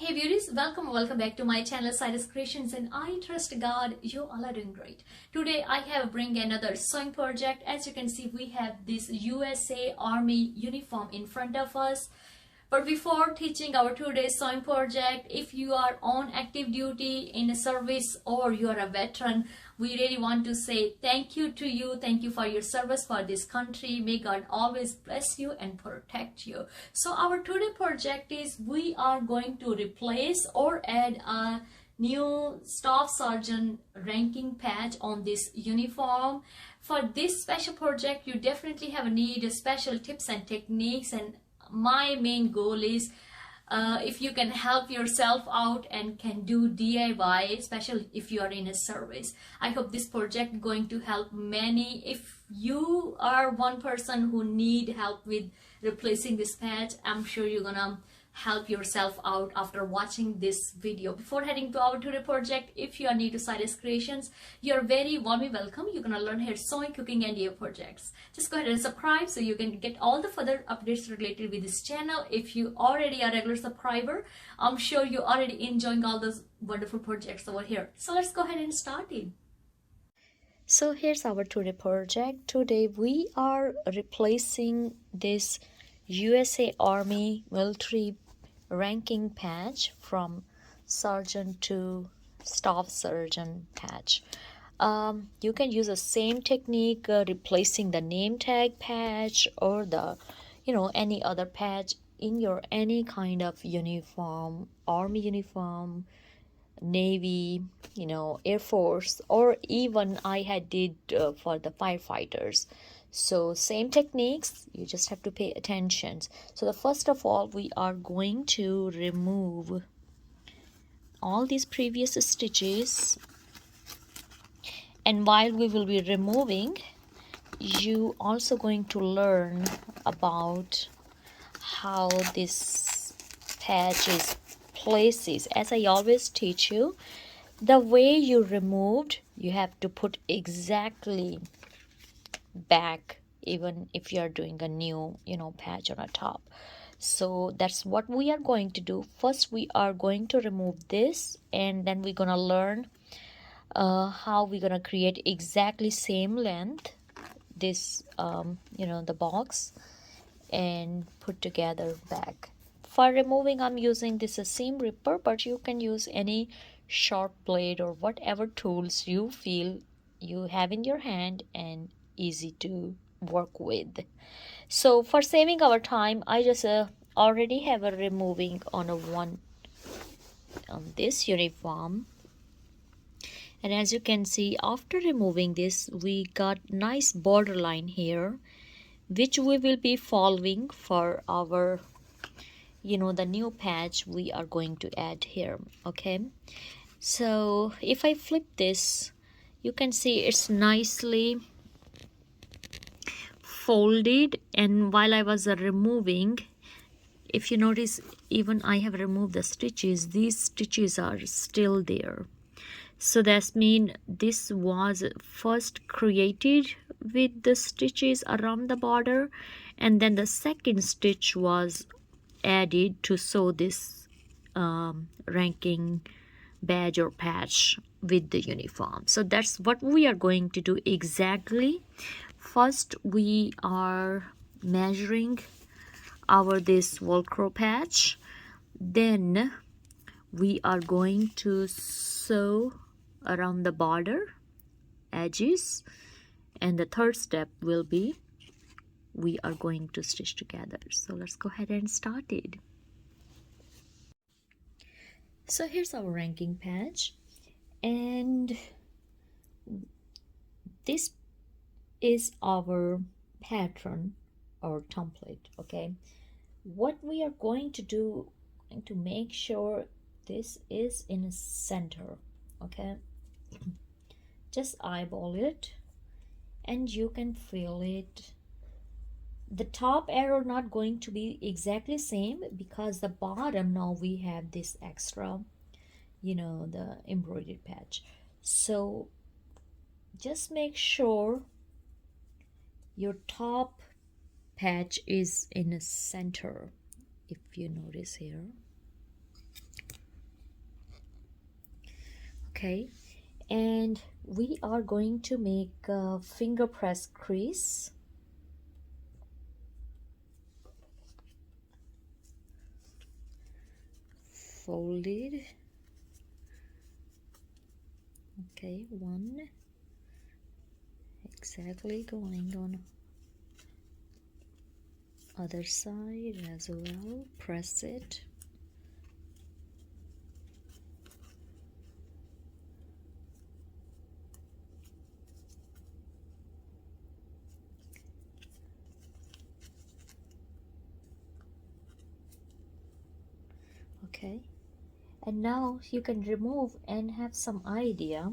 Hey beauties, welcome back to my channel Cyrus Creations, and I trust God you all are doing great. Today I have bring another sewing project. As you can see, we have this USA Army uniform in front of us. But before teaching our today's sewing project, if you are on active duty in a service or you are a veteran, we really want to say thank you to you. Thank you for your service for this country. May God always bless you and protect you. So our today project is we are going to replace or add a new staff sergeant ranking patch on this uniform. For this special project, you definitely have a need of special tips and techniques, and my main goal is if you can help yourself out and can do DIY, especially if you are in a service. I hope this project going to help many. If you are one person who need help with replacing this patch, I'm sure you're gonna help yourself out after watching this video. Before heading to our today project, if you are new to Cyrus Creations, you're very warmly welcome. You're gonna learn here sewing, cooking, and DIY projects. Just go ahead and subscribe so you can get all the further updates related with this channel. If you already are a regular subscriber, I'm sure you're already enjoying all those wonderful projects over here. So let's go ahead and start it. So here's our today project. Today we are replacing this USA Army military ranking patch from sergeant to staff sergeant patch. You can use the same technique replacing the name tag patch or the any other patch in your any kind of uniform, army uniform, navy, air force, or even I had did for the firefighters. So same techniques, you just have to pay attention. So the first of all, we are going to remove all these previous stitches, and while we will be removing, you also going to learn about how this patch is places. As I always teach you, the way you removed, you have to put exactly back, even if you are doing a new patch on a top. So that's what we are going to do. First we are going to remove this, and then we're gonna learn how we're gonna create exactly same length this the box and put together back. For removing, I'm using this seam ripper, but you can use any sharp blade or whatever tools you feel you have in your hand and easy to work with. So for saving our time, I just already have a removing on this uniform. And as you can see, after removing this, we got nice borderline here, which we will be following for our the new patch we are going to add here. Okay, so if I flip this, you can see it's nicely folded. And while I was removing, if you notice, even I have removed the stitches, these stitches are still there. So that's mean this was first created with the stitches around the border, and then the second stitch was added to sew this ranking badge or patch with the uniform. So that's what we are going to do exactly. First we are measuring our this Velcro patch, then we are going to sew around the border edges, and the third step will be we are going to stitch together. So let's go ahead and start it. So here's our ranking patch, and this is our pattern or template. Okay, what we are going to do to make sure this is in the center. Okay, just eyeball it and you can feel it. The top arrow not going to be exactly same because the bottom now we have this extra the embroidered patch. So just make sure your top patch is in the center. If you notice here, Okay, and we are going to make a finger press crease. Folded. Okay, one exactly going on other side as well. Press it. Okay, and now you can remove and have some idea.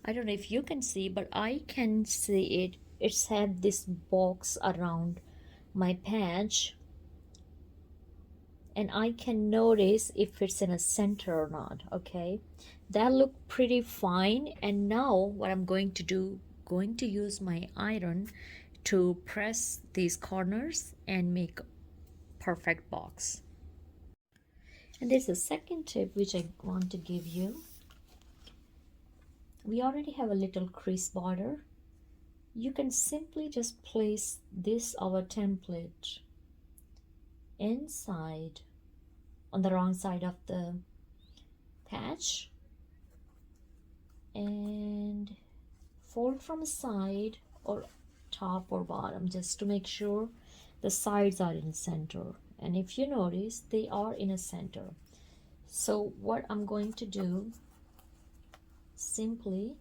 I don't know if you can see, but I can see it. It's had this box around my patch, and I can notice if it's in a center or not. Okay, that looked pretty fine. And now what I'm going to do, going to use my iron to press these corners and make perfect box. And there's a second tip which I want to give you. We already have a little crease border. You can simply just place this our template inside on the wrong side of the patch and fold from side or top or bottom just to make sure the sides are in center. And if you notice, they are in a center. So what I'm going to do, simply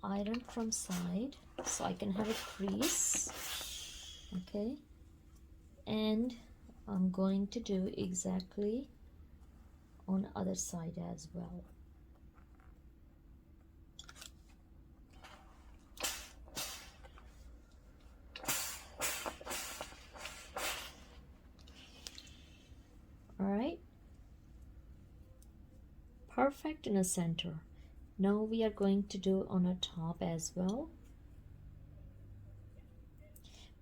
iron from side so I can have a crease. Okay, and I'm going to do exactly on the other side as well. All right, perfect in the center. Now we are going to do on a top as well,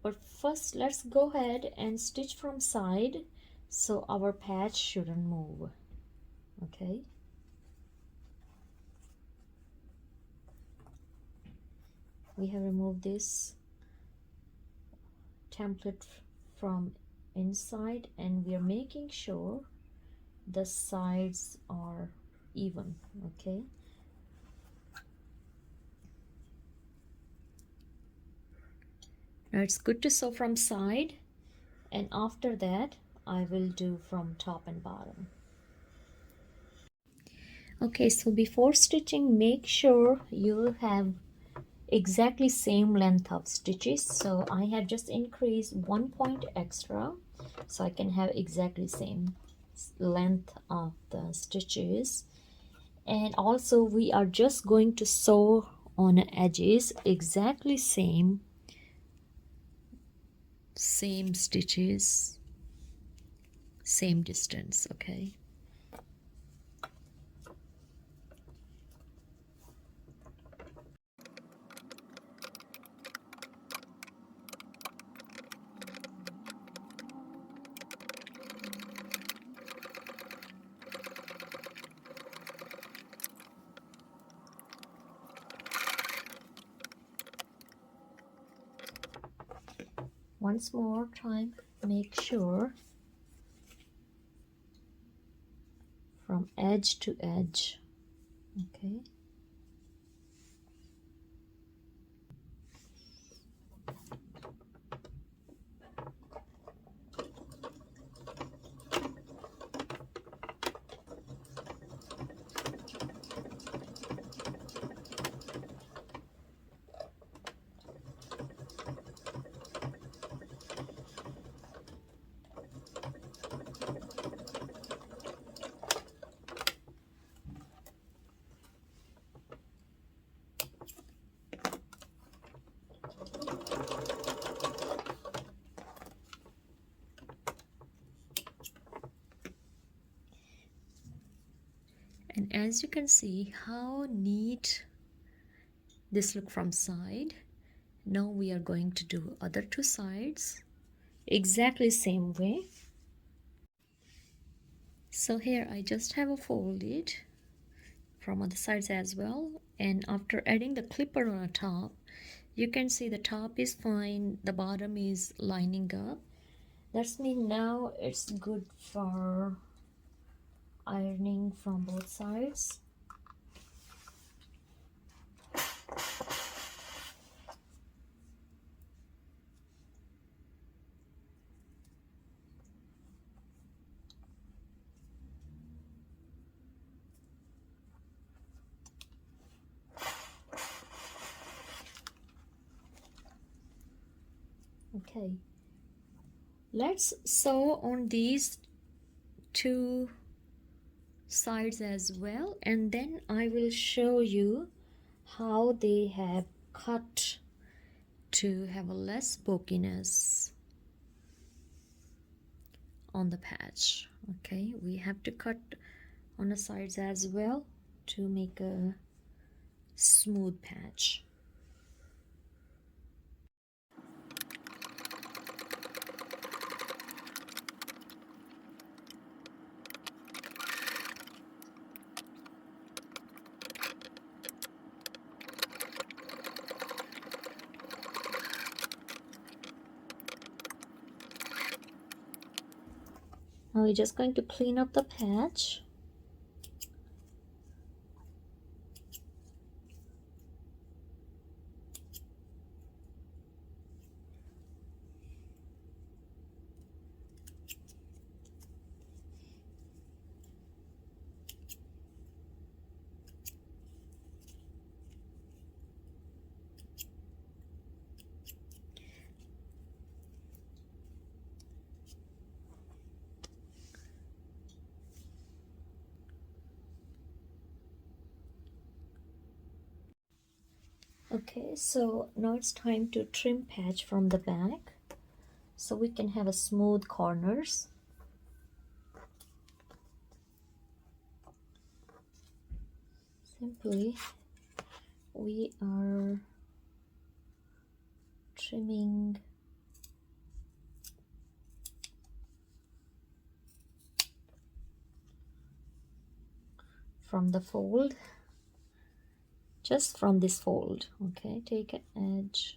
but first let's go ahead and stitch from side so our patch shouldn't move. Okay, we have removed this template from inside and we are making sure the sides are even. Okay, now it's good to sew from side, and after that I will do from top and bottom. Okay, so before stitching, make sure you have exactly same length of stitches. So I have just increased 1 point extra so I can have exactly same length of the stitches. And also we are just going to sew on edges exactly same stitches, same distance. Okay, once more time, make sure from edge to edge. Okay, and as you can see how neat this look from side. Now we are going to do other two sides exactly same way. So here I just have a folded from other sides as well. And after adding the clipper on the top, you can see the top is fine, the bottom is lining up. That's mean now it's good for ironing from both sides. Okay, let's sew on these two sides as well, and then I will show you how they have cut to have a less bulkiness on the patch. Okay, we have to cut on the sides as well to make a smooth patch. Now we're just going to clean up the patch. Okay, so now it's time to trim patch from the back so we can have a smooth corners. Simply we are trimming from the fold, just from this fold. Okay, take an edge,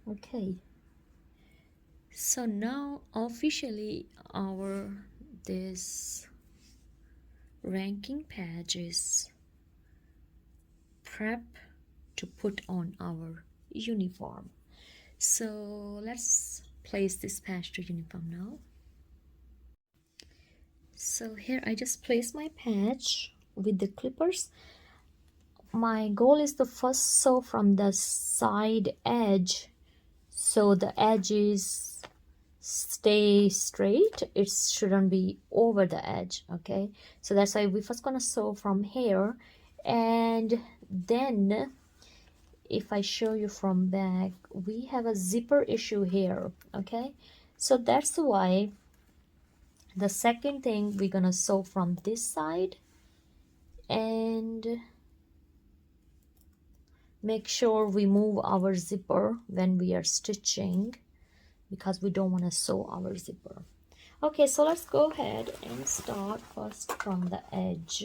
okay. So now officially our this ranking page is prep to put on our uniform. So let's place this patch to uniform now. So here I just place my patch with the clippers. My goal is to first sew from the side edge so the edges stay straight. It shouldn't be over the edge. Okay, so that's why we first gonna sew from here, and then if I show you from back, we have a zipper issue here. Okay, so that's why the second thing we're gonna sew from this side and make sure we move our zipper when we are stitching, because we don't want to sew our zipper. Okay, so let's go ahead and start first from the edge.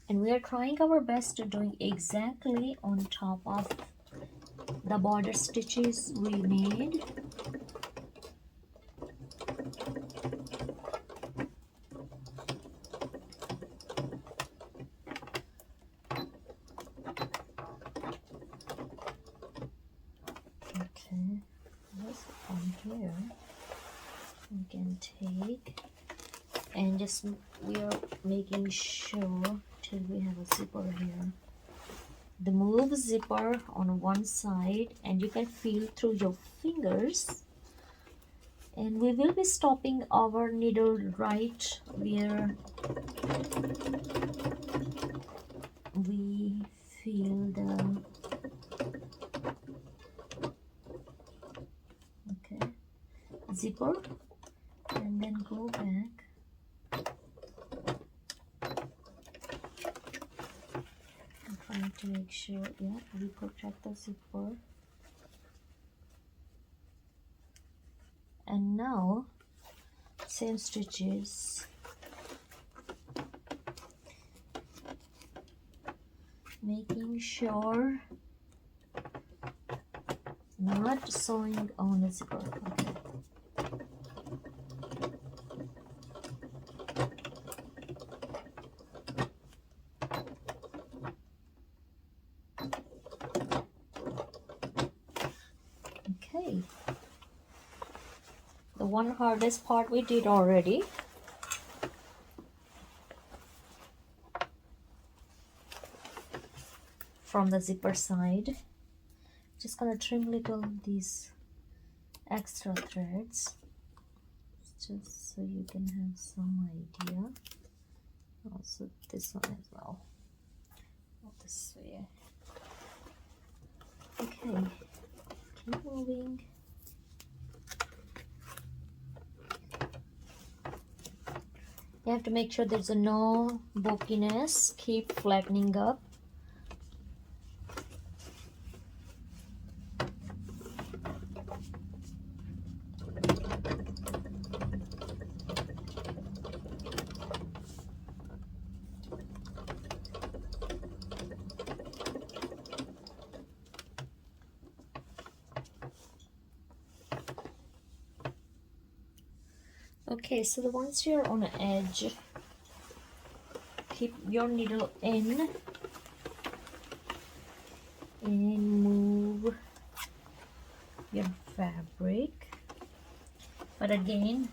And we are trying our best to doing exactly on top of the border stitches we made. Okay, this from here we can take and just we are making sure till we have a zipper here. The move zipper on one side and you can feel through your fingers, and we will be stopping our needle right where we feel the zipper and then go back and try to make sure, yeah, we protect the zipper. And now same stitches, making sure not sewing on the zipper. Okay, the one hardest part we did already. From the zipper side, just gonna trim little these extra threads just so you can have some idea. Also this one as well. This way. Okay, keep moving. You have to make sure there's no bulkiness. Keep flattening up. Okay, so once you're on the edge, keep your needle in and move your fabric. But again,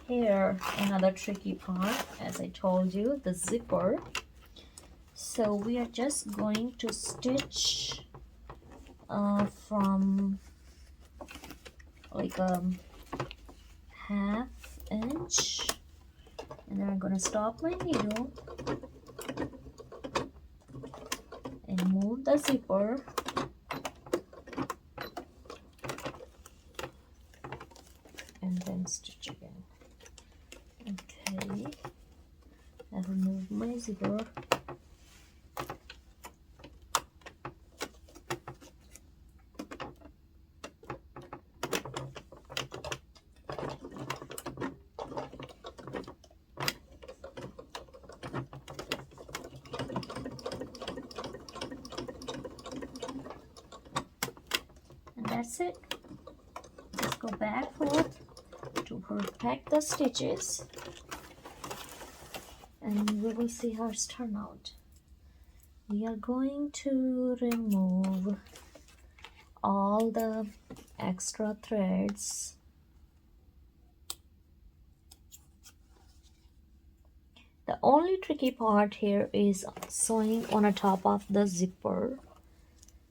here another tricky part, as I told you, the zipper. So we are just going to stitch from like a half inch, and then I'm going to stop my needle and move the zipper and then stitch again. Okay, I remove my zipper. That's it. Just go back forth to protect the stitches, and we will see how it's turned out. We are going to remove all the extra threads. The only tricky part here is sewing on the top of the zipper,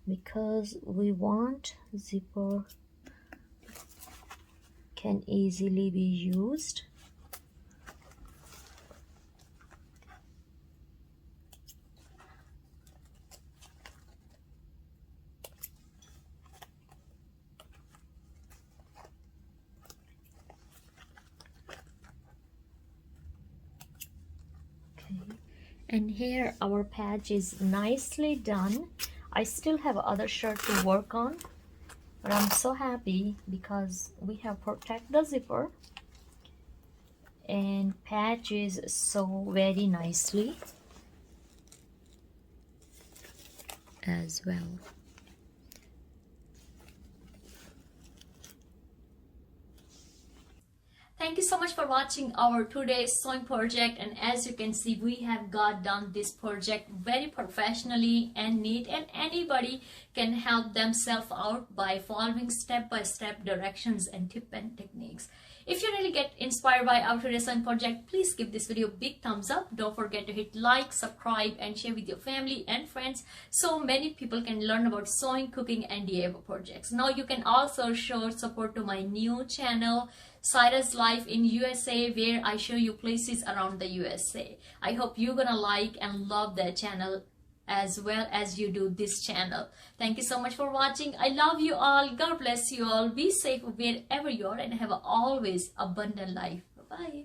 because we want zipper can easily be used. Okay, and here our patch is nicely done. I still have other shirt to work on, but I'm so happy because we have protect the zipper and patches so very nicely as well. Thank you so much for watching our today's sewing project, and as you can see, we have got done this project very professionally and neat, and anybody can help themselves out by following step-by-step directions and tips and techniques. If you really get inspired by our today's sewing project, please give this video a big thumbs up. Don't forget to hit like, subscribe, and share with your family and friends so many people can learn about sewing, cooking, and DIY projects. Now you can also show support to my new channel, Cyrus Life in USA, where I show you places around the USA. I hope you're gonna like and love that channel as well as you do this channel. Thank you so much for watching. I love you all. God bless you all. Be safe wherever you are and have a always abundant life. Bye-bye.